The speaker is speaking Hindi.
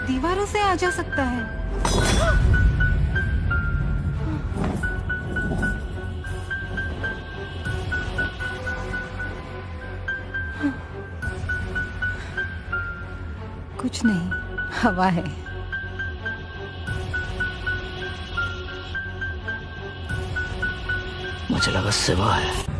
दीवारों से आ जा सकता है। कुछ नहीं, हवा है। मुझे लगा सिवा है।